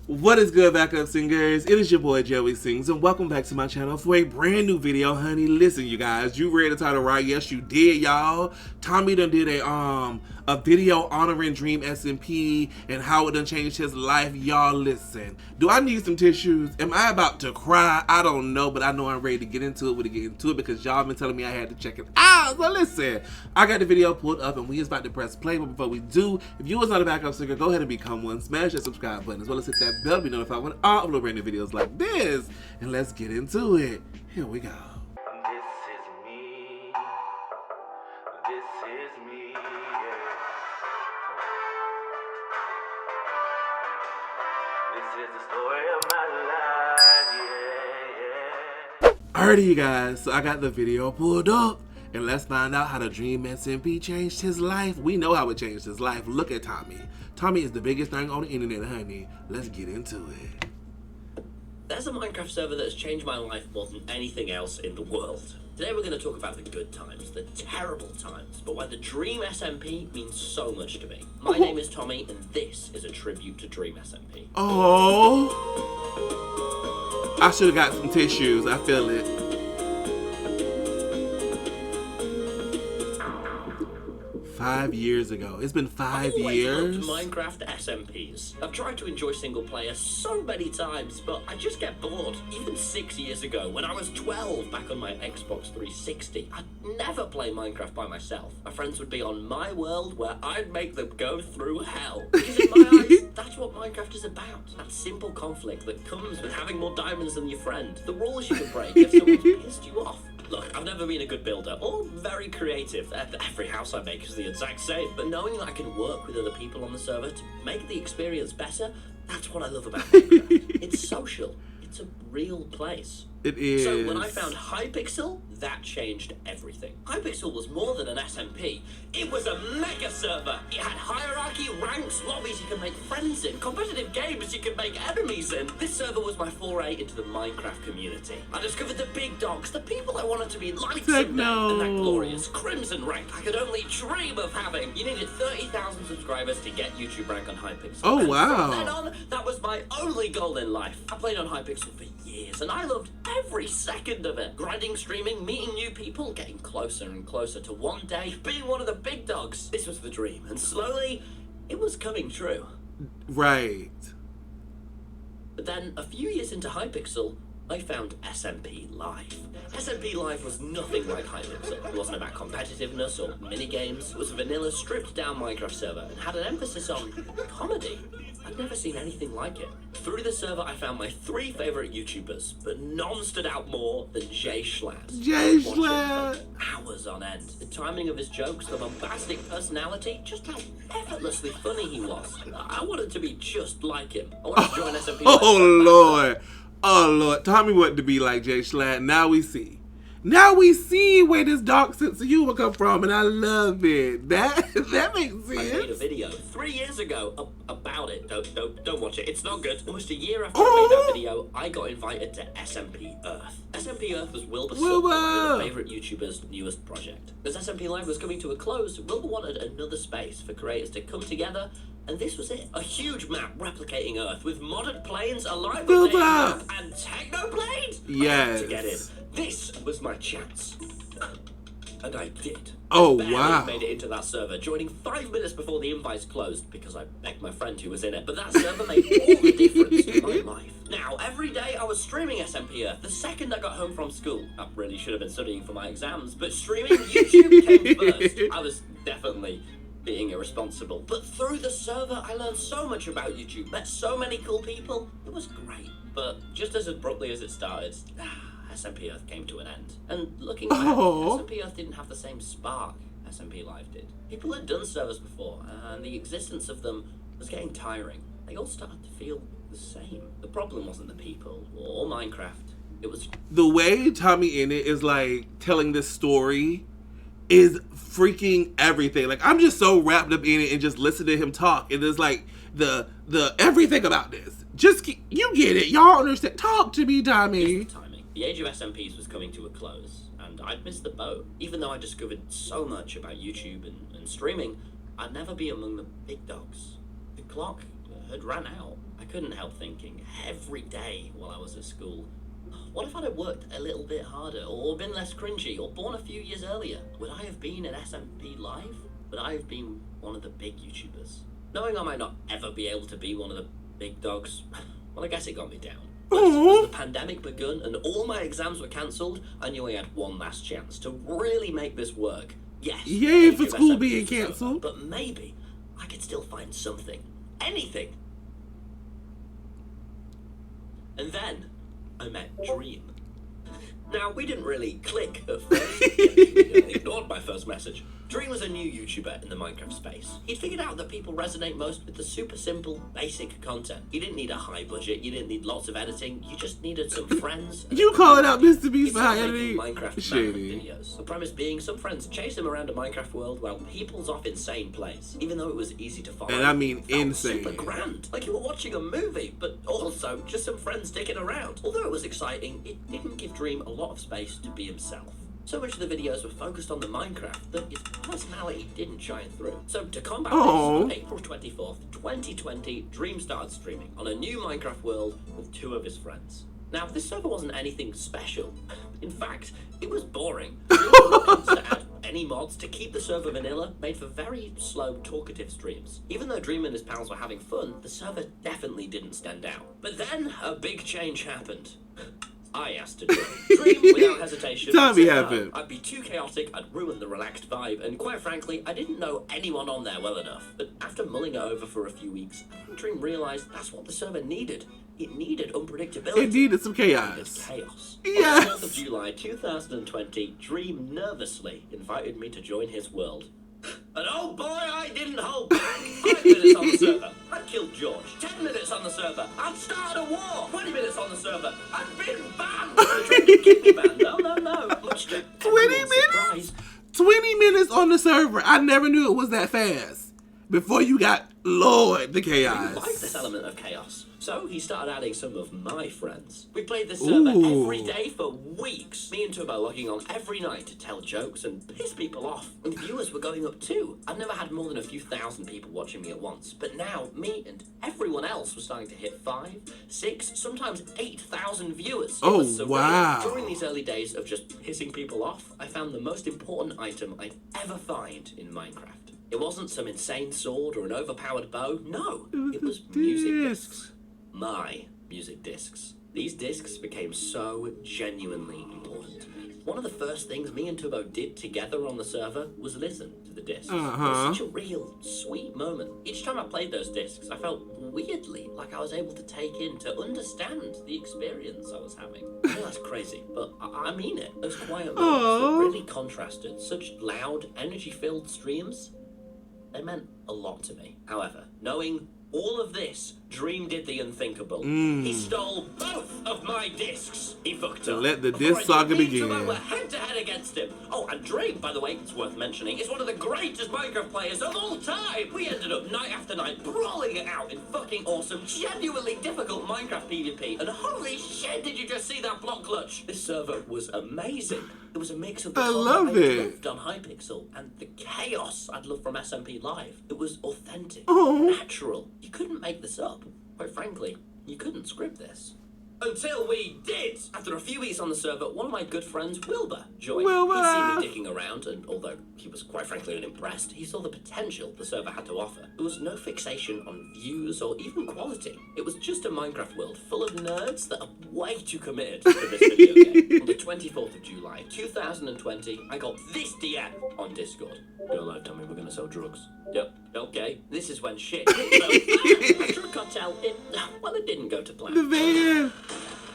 What is good, backup singers? It is your boy Joey Sings, and welcome back to my channel for a brand new video, honey. Listen, you guys, you read the title right? Yes, you did, y'all. Tommy done did a video honoring Dream SMP and how it done changed his life. Y'all, listen. Do I need some tissues? Am I about to cry? I don't know, but I know I'm ready to get into it. We're to get into it because y'all been telling me I had to check it out. So listen, I got the video pulled up and we is about to press play. But before we do, if you was not a backup singer, go ahead and become one. Smash that subscribe button as well as hit that bell to be notified when I upload brand new videos like this. And let's get into it. Here we go. This is me. This is me. Yeah. This is the story of my life. Yeah, yeah. Alrighty, you guys. So I got the video pulled up. And let's find out how the Dream SMP changed his life. We know how it changed his life. Look at Tommy. Tommy is the biggest thing on the internet, honey. Let's get into it. There's a Minecraft server that's changed my life more than anything else in the world. Today we're going to talk about the good times, the terrible times, but why the Dream SMP means so much to me. My name is Tommy, and this is a tribute to Dream SMP. Oh, I should have got some tissues. I feel it. 5 years ago. It's been 5 years. I've loved Minecraft SMPs. I've tried to enjoy single player so many times, but I just get bored. Even 6 years ago, when I was 12 back on my Xbox 360, I'd never play Minecraft by myself. My friends would be on my world where I'd make them go through hell. Because in my eyes, that's what Minecraft is about. That simple conflict that comes with having more diamonds than your friend. The rules you can break if someone's pissed you off. Look, I've never been a good builder or very creative. Every house I make is the exact same. But knowing that I can work with other people on the server to make the experience better, that's what I love about Minecraft. It's social. It's a real place. It is. So when I found Hypixel, that changed everything. Hypixel was more than an SMP. It was a mega server. It had hierarchy, ranks, lobbies you could make friends in, competitive games you could make enemies in. This server was my foray into the Minecraft community. I discovered the big dogs, the people I wanted to be like someday, and that glorious Crimson rank I could only dream of having. You needed 30,000 subscribers to get YouTube rank on Hypixel. Oh, and wow. from then on, that was my only goal in life. I played on Hypixel for years, and I loved every second of it. Grinding, streaming, meeting new people, getting closer and closer to one day being one of the big dogs. This was the dream, and slowly, it was coming true. Right. But then, a few years into Hypixel, I found SMP Live. SMP Live was nothing like Hypixel. It wasn't about competitiveness or minigames. It was a vanilla, stripped-down Minecraft server and had an emphasis on comedy. I'd never seen anything like it. Through the server, I found my 3 favorite YouTubers, but none stood out more than Jay Schlatt. Jay Schlatt! Hours on end. The timing of his jokes, the bombastic personality, just how effortlessly funny he was. I wanted to be just like him. I wanted to join SMP. Oh, Lord. Oh, Lord. Tommy wanted to be like Jay Schlatt. Now we see. Now we see where this dark sense of humor come from, and I love it. That makes sense. I made a video 3 years ago about it. Don't watch it. It's not good. Almost a year after I made that video, I got invited to SMP Earth. SMP Earth was Wilbur's one of my favorite YouTubers' newest project. As SMP Live was coming to a close, Wilbur wanted another space for creators to come together, and this was it. A huge map replicating Earth with modded planes, alive with and technoplanes. Yes. I had to get in. This was my chance. And I did. Oh, I wow. made it into that server, joining 5 minutes before the invites closed because I begged my friend who was in it. But that server made all the difference in my life. Now, every day I was streaming SMP Earth. The second I got home from school, I really should have been studying for my exams, but streaming YouTube came first. I was definitely being irresponsible. But through the server, I learned so much about YouTube, met so many cool people. It was great. But just as abruptly as it started, SMP Earth came to an end. And looking back, SMP Earth didn't have the same spark SMP Live did. People had done servers before, and the existence of them was getting tiring. They all started to feel the same. The problem wasn't the people or Minecraft. It was the way TommyInnit is like telling this story is freaking everything. Like, I'm just so wrapped up in it and just listen to him talk. And it's like the everything about this. Just you get it. Y'all understand. Talk to me, Tommy. The age of SMPs was coming to a close, and I'd missed the boat. Even though I discovered so much about YouTube and streaming, I'd never be among the big dogs. The clock had ran out. I couldn't help thinking every day while I was at school, what if I'd have worked a little bit harder, or been less cringy, or born a few years earlier? Would I have been an SMP Live? Would I have been one of the big YouTubers? Knowing I might not ever be able to be one of the big dogs, well, I guess it got me down. But as the pandemic begun and all my exams were cancelled, I knew I had one last chance to really make this work. Yes. Yay maybe for if school SMP being was over, cancelled. but maybe I could still find something. Anything. And then I met Dream. Now, we didn't really click at first. He ignored my first message. Dream was a new YouTuber in the Minecraft space. He'd figured out that people resonate most with the super simple, basic content. You didn't need a high budget, you didn't need lots of editing, you just needed some friends. You calling out Mr. Beast He for started editing? making Minecraft Shady. videos. The premise being some friends chase him around a Minecraft world while he pulls off insane plays. Even though it was easy to follow. And I mean it felt insane. super grand. Like you were watching a movie, but also just some friends sticking around. Although it was exciting, it didn't give Dream a lot of space to be himself. So much of the videos were focused on the Minecraft that his personality didn't shine through. So to combat this, on April 24th, 2020, Dream started streaming on a new Minecraft world with two of his friends. Now, this server wasn't anything special. In fact, it was boring. Dream was to add any mods to keep the server vanilla made for very slow, talkative streams. Even though Dream and his pals were having fun, the server definitely didn't stand out. But then a big change happened. I asked to Dream without hesitation. Tommy said no. happened. I'd be too chaotic, I'd ruin the relaxed vibe, and quite frankly, I didn't know anyone on there well enough. But after mulling it over for a few weeks, Dream realised that's what the server needed. It needed unpredictability. It needed some It needed chaos. chaos. Yes. On the 4th of July 2020, Dream nervously invited me to join his world. And oh boy, I didn't hold back. 5 minutes on the server, I'd killed George. 10 minutes on the server, I'd started a war. 20 minutes on the server, I'd been banned. I tried to keep me banned. No. Much to 20 everyone's minutes? surprise. 20 minutes on the server. I never knew it was that fast. Before you got Lord the He chaos. liked this element of chaos, so he started adding some of my friends. We played this server every day for weeks. Me and Turbo logging on every night to tell jokes and piss people off. And viewers were going up too. I've never had more than a few thousand people watching me at once, but now me and everyone else was starting to hit 5, 6, sometimes 8,000 viewers. It Oh, was surreal. wow. During these early days of just pissing people off, I found the most important item I'd ever find in Minecraft. It wasn't some insane sword or an overpowered bow. No, it was music discs. My music discs. These discs became so genuinely important to me. One of the first things me and Turbo did together on the server was listen to the discs. It was such a real, sweet moment. Each time I played those discs, I felt weirdly like I was able to take in, to understand the experience I was having. I know that's crazy, but I mean it. Those quiet moments that really contrasted such loud, energy-filled streams, they meant a lot to me. However, knowing all of this, Dream did the unthinkable. He stole both of my discs. He fucked up. Let the Before disc I saga knew me and Turbo begin. were head-to-head against him. Oh, and Dream, by the way, it's worth mentioning, is one of the greatest Minecraft players of all time. We ended up night after night brawling it out in fucking awesome, genuinely difficult Minecraft PvP. And holy shit, did you just see that block clutch? This server was amazing. It was a mix of the I fun love I it. loved on Hypixel and the chaos I'd loved from SMP Live. It was authentic, Oh. natural. You couldn't make this up. Quite frankly, you couldn't script this. Until we did! After a few weeks on the server, one of my good friends, Wilbur, joined. Wilbur! He'd seen me dicking around, and although he was quite frankly unimpressed, he saw the potential the server had to offer. There was no fixation on views or even quality. It was just a Minecraft world full of nerds that are way too committed to this video game. On the 24th of July, 2020, I got this DM on Discord. Go live, Tommy, we're gonna sell drugs. Yep, okay. This is when shit hit. After a cartel, it didn't go to plan. The van.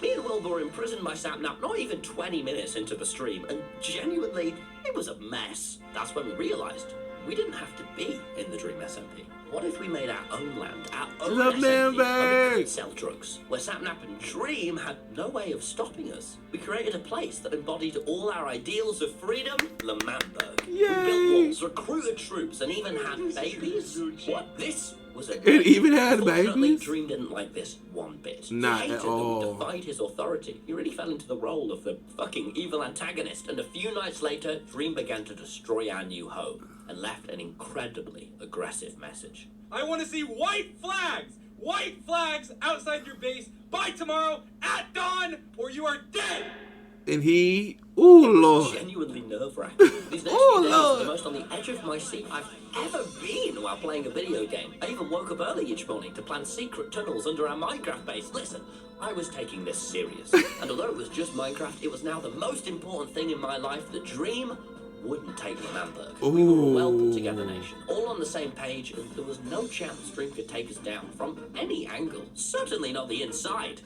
Me and Wilbur were imprisoned by Sapnap not even 20 minutes into the stream, and genuinely, it was a mess. That's when we realised we didn't have to be in the Dream SMP. What if we made our own land, our own The SMP, where we member. could sell drugs, where Sapnap and Dream had no way of stopping us? We created a place that embodied all our ideals of freedom, Lemantberg. We Yay. built walls, recruited troops, and even had babies. What? This was a It even had Unfortunately, babies? Dream didn't like this one bit. Not He hated at them, all. defied his authority. He really fell into the role of the fucking evil antagonist, and a few nights later, Dream began to destroy our new home and left an incredibly aggressive message. I want to see white flags! white flags outside your base by tomorrow at dawn, or you are dead. And he, ooh Lord. Genuinely nerve-wracking. These next Oh, few days are Lord. the most on the edge of my seat I've ever been while playing a video game. I even woke up early each morning to plan secret tunnels under our Minecraft base. Listen, I was taking this serious. And although it was just Minecraft, it was now the most important thing in my life. The dream wouldn't take Lamberg. We were a well put together nation, all on the same page, and there was no chance Dream could take us down from any angle. Certainly not the inside.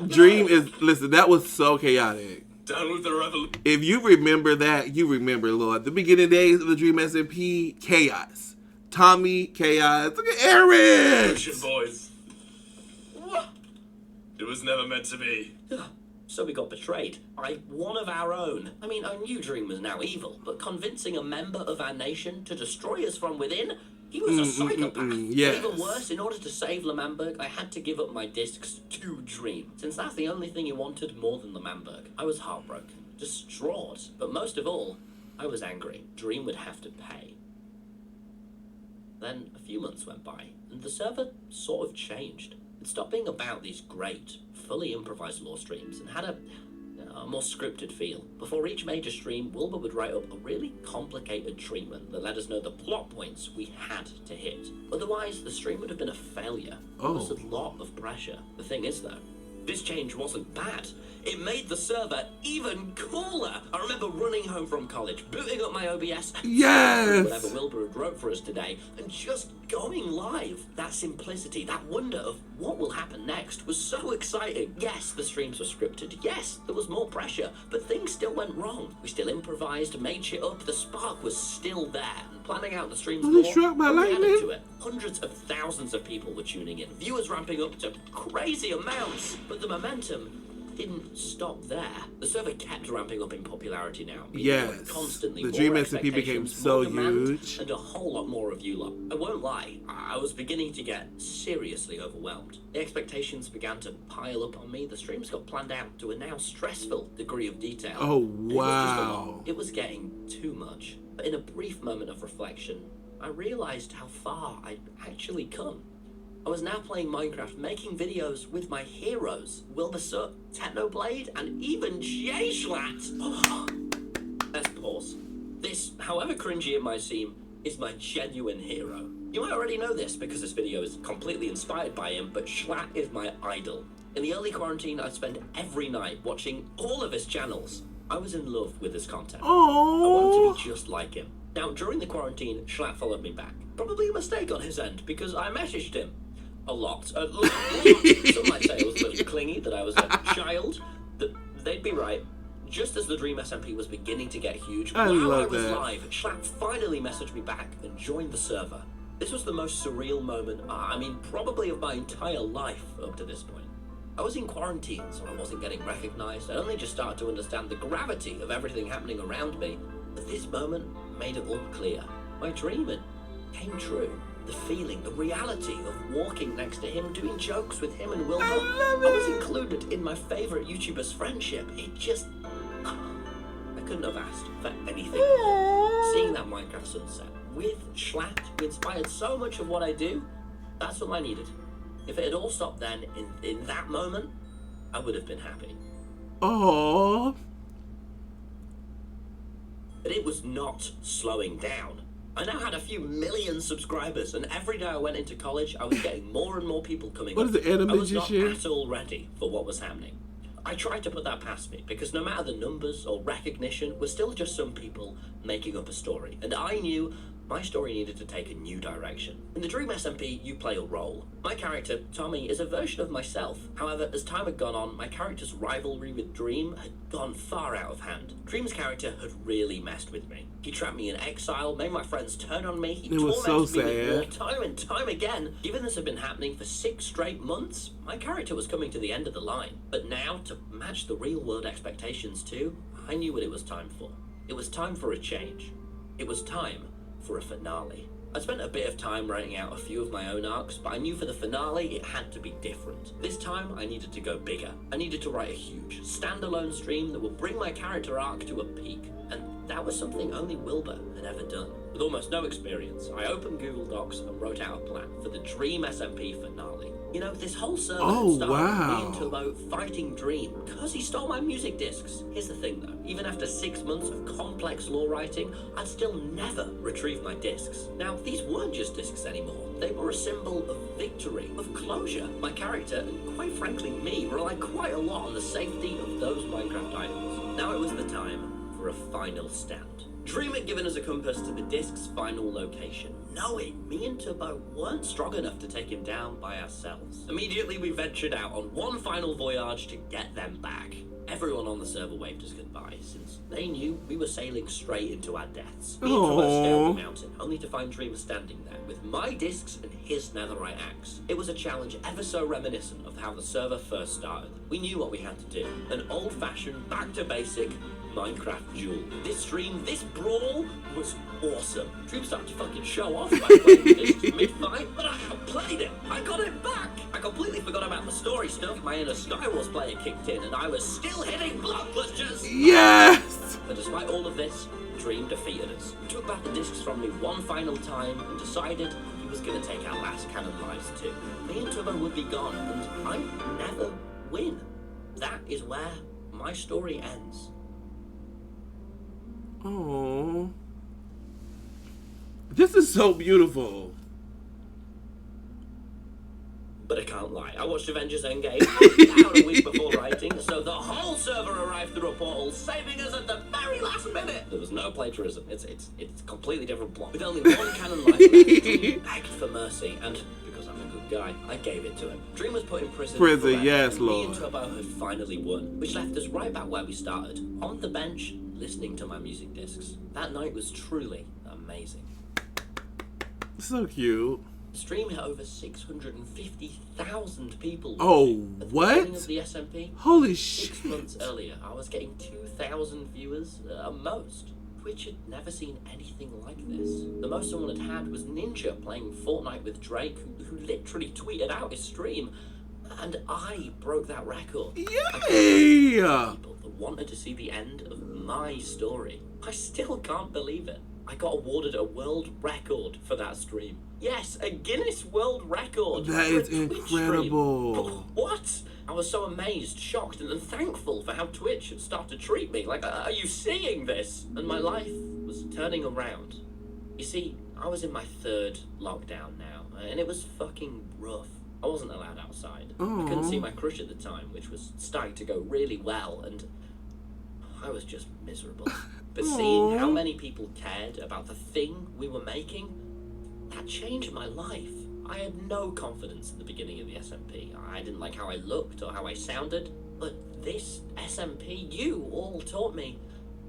Dream is, listen, that was so chaotic. Down with the revolution. If you remember that, you remember, Lord, the beginning days of the Dream SMP Chaos. Tommy Chaos. Look at Aaron. Boys. What? It was never meant to be. So we got betrayed by one of our own. I mean, I knew Dream was now evil, but convincing a member of our nation to destroy us from within, he was a psychopath. yes. Even worse, in order to save Lamberg, I had to give up my discs to Dream, since that's the only thing he wanted more than Lamberg. I was heartbroken, distraught, but most of all, I was angry. Dream would have to pay. Then a few months went by, and the server sort of changed. It stopped being about these great, fully improvised lore streams and had a more scripted feel. Before each major stream, Wilbur would write up a really complicated treatment that let us know the plot points we had to hit. Otherwise, the stream would have been a failure. There was a lot of pressure. The thing is, though, this change wasn't bad. It made the server even cooler. I remember running home from college, booting up my OBS, Yes. whatever Wilbur had wrote for us today, and just going live. That simplicity, that wonder of what will happen next was so exciting. Yes, the streams were scripted. Yes, there was more pressure, but things still went wrong. We still improvised, made shit up. The spark was still there. And planning out the streams Was it more struck by only added lightning? to it. Hundreds of thousands of people were tuning in, viewers ramping up to crazy amounts, but the momentum didn't stop there. The server kept ramping up in popularity now. Yes. Constantly The more Dream SMP became expectations, so more demand, huge. and a whole lot more of you lot. I won't lie, I was beginning to get seriously overwhelmed. The expectations began to pile up on me. The streams got planned out to a now stressful degree of detail. Oh, And it was just a lot. wow. It was getting too much. But in a brief moment of reflection, I realized how far I'd actually come. I was now playing Minecraft, making videos with my heroes, Wilbur Soot, Technoblade, and even J-Schlatt. Let's pause. This, however cringy it might seem, is my genuine hero. You might already know this because this video is completely inspired by him, but Schlatt is my idol. In the early quarantine, I'd spend every night watching all of his channels. I was in love with his content. I wanted to Oh. be just like him. Now, during the quarantine, Schlatt followed me back. Probably a mistake on his end, because I messaged him. A lot. Some might say I was a little clingy, that I was a child. They'd be right. Just as the Dream SMP was beginning to get huge, I while I love was that. live, Schlatt finally messaged me back and joined the server. This was the most surreal moment, probably of my entire life up to this point. I was in quarantine, so I wasn't getting recognized. I only just started to understand the gravity of everything happening around me. But this moment made it all clear. My dream had came true. The feeling, the reality of walking next to him, doing jokes with him and Wilbur. I was included in my favorite YouTuber's friendship. It just... I couldn't have asked for anything more. Seeing that Minecraft sunset with Schlatt, who inspired so much of what I do, that's all I needed. If it had all stopped then, in that moment, I would have been happy. Oh. But it was not slowing down. I now had a few million subscribers, and every day I went into college, I was getting more and more people coming What up. is the anime I was not shit? at all ready for what was happening. I tried to put that past me, because no matter the numbers or recognition, we're still just some people making up a story. And I knew my story needed to take a new direction. In the Dream SMP, you play a role. My character, Tommy, is a version of myself. However, as time had gone on, my character's rivalry with Dream had gone far out of hand. Dream's character had really messed with me. He trapped me in exile, made my friends turn on me, he It was so tormented me with war sad. time and time again. Given this had been happening for 6 straight months, my character was coming to the end of the line. But now, to match the real-world expectations too, I knew what it was time for. It was time for a change. It was time for a finale. I spent a bit of time writing out a few of my own arcs, but I knew for the finale it had to be different. This time I needed to go bigger. I needed to write a huge, standalone stream that would bring my character arc to a peak. And That was something only Wilbur had ever done. With almost no experience, I opened Google Docs and wrote out a plan for the Dream SMP Finale. You know, this whole server started with me and Turbo fighting Dream because he stole my music discs. Here's the thing though, even after 6 months of complex lore writing, I'd still never retrieve my discs. Now, these weren't just discs anymore. They were a symbol of victory, of closure. My character, and quite frankly me, relied quite a lot on the safety of those Minecraft items. Now it was the time for a final stand. Dream had given us a compass to the disc's final location, knowing me and Turbo weren't strong enough to take him down by ourselves. Immediately we ventured out on one final voyage to get them back. Everyone on the server waved us goodbye, since they knew we were sailing straight into our deaths. Me and Turbo stayed on the mountain, only to find Dream standing there with my discs and his netherite axe. It was a challenge ever so reminiscent of how the server first started. We knew what we had to do, an old-fashioned, back-to-basic Minecraft duel. This stream, this brawl was awesome. Dream started to fucking show off by playing discs mid-fight, but I outplayed it. I got it back. I completely forgot about the story stuff. My inner Skywars player kicked in, and I was still hitting block clutches. Yes! But despite all of this, Dream defeated us. He took back the discs from me one final time and decided he was going to take our last Canon lives too. Me and Turbo would be gone, and I never win. That is where my story ends. Oh, this is so beautiful. But I can't lie, I watched Avengers Endgame about a week before writing, so the whole server arrived through a portal, saving us at the very last minute. There was no plagiarism. It's a completely different plot. With only one Canon life left, Dream begged for mercy, and because I'm a good guy, I gave it to him. Dream was put in prison. Yes, and Lord. Me and Turbo had finally won, which left us right back where we started, on the bench, listening to my music discs. That night was truly amazing. So cute. The stream hit over 650,000 people. Oh, at the what? beginning of the SMP. Holy 6 shit. months earlier, I was getting 2,000 viewers at most. Twitch had never seen anything like this. The most someone had had was Ninja playing Fortnite with Drake, who literally tweeted out his stream. And I broke that record. Yay! People that wanted to see the end of my story. I still can't believe it. I got awarded a world record for that stream. Yes, a Guinness World Record. That for a is Twitch incredible. stream. What? I was so amazed, shocked, and thankful for how Twitch had started to treat me. Like, are you seeing this? And my life was turning around. You see, I was in my 3rd lockdown now, and it was fucking rough. I wasn't allowed outside. I couldn't see my crush at the time, which was starting to go really well, and I was just miserable. But seeing how many people cared about the thing we were making, that changed my life. I had no confidence in the beginning of the SMP. I didn't like how I looked or how I sounded, but this SMP, you all taught me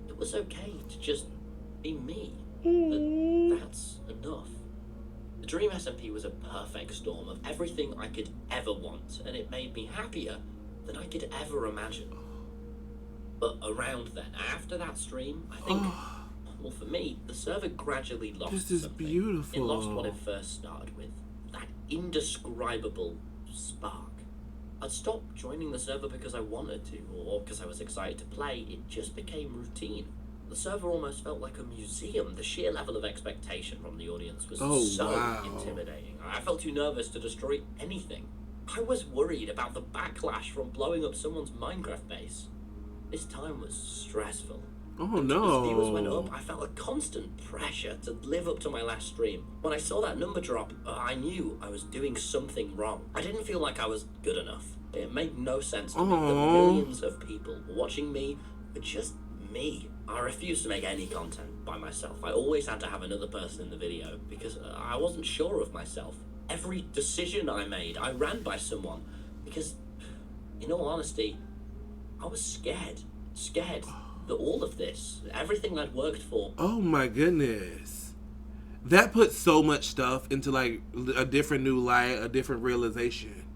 it was okay to just be me. That's enough. The Dream SMP was a perfect storm of everything I could ever want, and it made me happier than I could ever imagine. But around then, after that stream, I think, well, for me, the server gradually lost This is something. beautiful. It lost what it first started with, that indescribable spark. I'd stopped joining the server because I wanted to, or because I was excited to play. It just became routine. The server almost felt like a museum. The sheer level of expectation from the audience was so intimidating. I felt too nervous to destroy anything. I was worried about the backlash from blowing up someone's Minecraft base. This time was stressful. Oh no. As viewers went up, I felt a constant pressure to live up to my last stream. When I saw that number drop, I knew I was doing something wrong. I didn't feel like I was good enough. It made no sense to me that millions of people watching me were just me. I refused to make any content by myself. I always had to have another person in the video because I wasn't sure of myself. Every decision I made, I ran by someone because, in all honesty, I was scared. Scared that all of this, everything I'd worked for... Oh my goodness. That puts so much stuff into like a different new light, a different realization.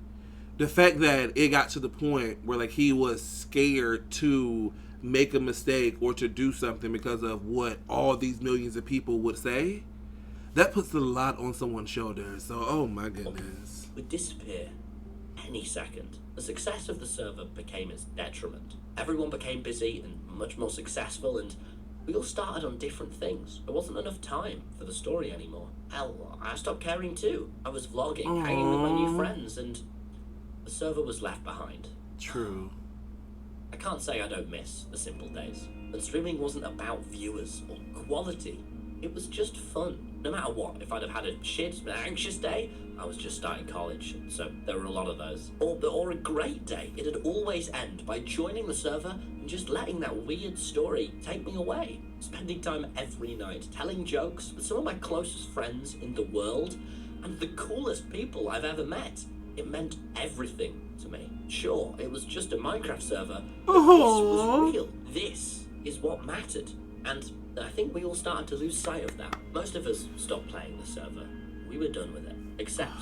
The fact that it got to the point where like he was scared to make a mistake or to do something because of what all these millions of people would say, that puts a lot on someone's shoulders. So, oh my goodness. Would disappear any second. The success of the server became its detriment. Everyone became busy and much more successful, and We all started on different things. There wasn't enough time for the story anymore. Hell, I stopped caring too. I was vlogging, hanging with my new friends, and the server was left behind. True. I can't say I don't miss the simple days. And streaming wasn't about viewers or quality. It was just fun. No matter what, if I'd have had a shit, anxious day, I was just starting college, so there were a lot of those. Or a great day, it'd always end by joining the server and just letting that weird story take me away. Spending time every night, telling jokes with some of my closest friends in the world, and the coolest people I've ever met. It meant everything to me. Sure, it was just a Minecraft server, but this was real. This is what mattered. And I think we all started to lose sight of that. Most of us stopped playing the server. We were done with it. Except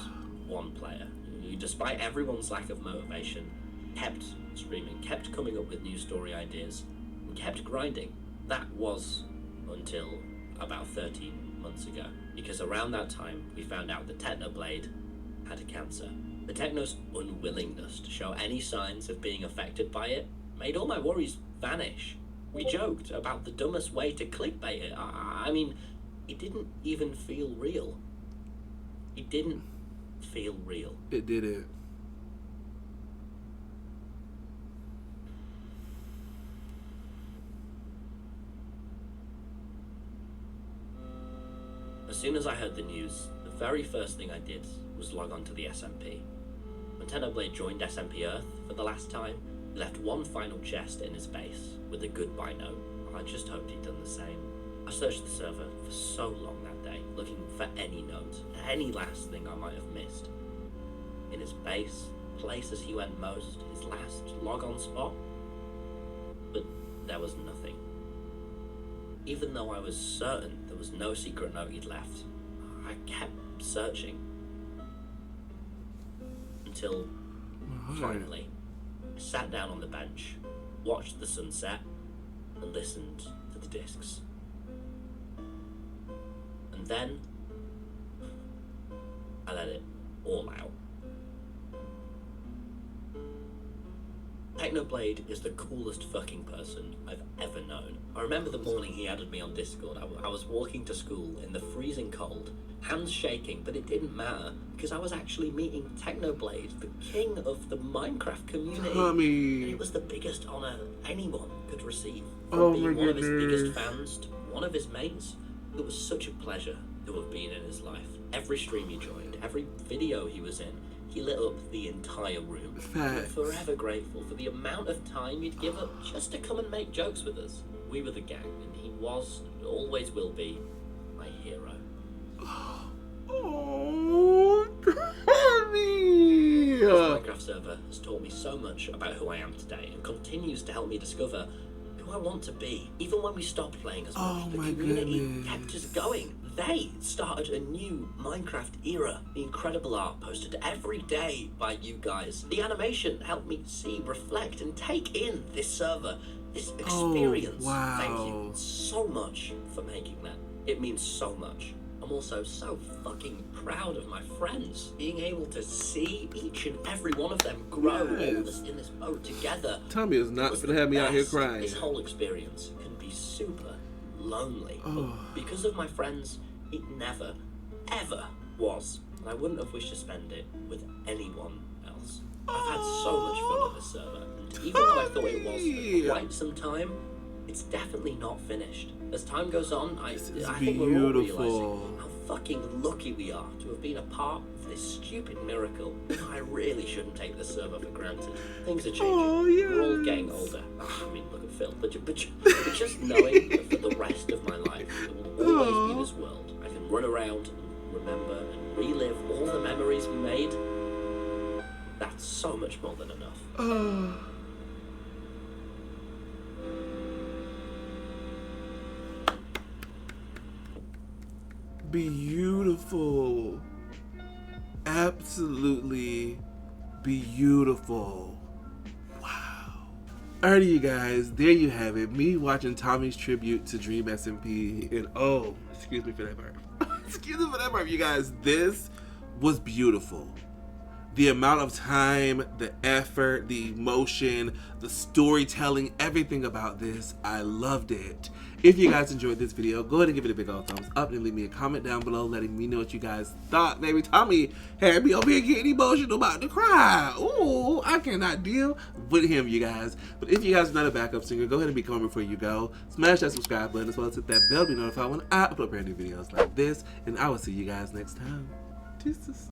one player, who, despite everyone's lack of motivation, kept streaming, kept coming up with new story ideas, and kept grinding. That was until about 13 months ago. Because around that time, we found out that Technoblade had a cancer. The Techno's unwillingness to show any signs of being affected by it made all my worries vanish. We joked about the dumbest way to clickbait it. I mean, it didn't even feel real. It didn't feel real. It didn't. As soon as I heard the news, the very first thing I did was log on to the SMP. When Technoblade joined SMP Earth for the last time, he left one final chest in his base with a goodbye note. I just hoped he'd done the same. I searched the server for so long that day, looking for any note, any last thing I might have missed. In his base, places he went most, his last log-on spot. But there was nothing. Even though I was certain there was no secret note he'd left, I kept searching. Until, finally, I sat down on the bench, watched the sunset, and listened to the discs. And then, I let it all out. Technoblade is the coolest fucking person I've ever known. I remember the morning he added me on Discord. I was walking to school in the freezing cold, hands shaking, but it didn't matter because I was actually meeting Technoblade, the king of the Minecraft community. Tommy. And it was the biggest honor anyone could receive. Oh From being my one of his biggest goodness. fans to one of his mates. It was such a pleasure to have been in his life. Every stream he joined, every video he was in, he lit up the entire room. I'm Facts. forever grateful for the amount of time he'd give up just to come and make jokes with us. We were the gang, and he was, and always will be, my hero. Oh, Tommy. This Minecraft server has taught me so much about who I am today, and continues to help me discover who I want to be. Even when we stopped playing as much, Oh the my community goodness. kept us going. They started a new Minecraft era. The incredible art posted every day by you guys. The animation helped me see, reflect, and take in this server, this experience. wow. Thank you so much for making that. It means so much. I'm also so fucking proud of my friends. Being able to see each and every one of them grow all Yes. this in this boat together. Tommy is not was gonna the have me out here best. crying. This whole experience can be super lonely. Oh. But because of my friends, it never, ever was. And I wouldn't have wished to spend it with anyone else. I've had so much fun on this server, and even though I thought it was for quite some time, it's definitely not finished. As time goes on, I think we're all realizing beautiful. how fucking lucky we are to have been a part of this stupid miracle. I really shouldn't take this server for granted. Things are changing. Oh, We're all yes. getting older. I mean, look at Phil. But just knowing that for the rest of my life, there will always be this world. I can run around and remember and relive all the memories we made. That's so much more than enough. Oh. Beautiful. Absolutely beautiful. Wow. Alrighty, you guys, there you have it. Me watching Tommy's tribute to Dream SMP. And oh, excuse me for that burp. Excuse me for that burp, you guys. This was beautiful. The amount of time, the effort, the emotion, the storytelling, everything about this, I loved it. If you guys enjoyed this video, go ahead and give it a big old thumbs up and leave me a comment down below letting me know what you guys thought. Maybe Tommy had me over here getting emotional about to cry. Ooh, I cannot deal with him, you guys. But if you guys are not a backup singer, go ahead and become one before you go. Smash that subscribe button as well as hit that bell to be notified when I upload brand new videos like this. And I will see you guys next time. Deuces.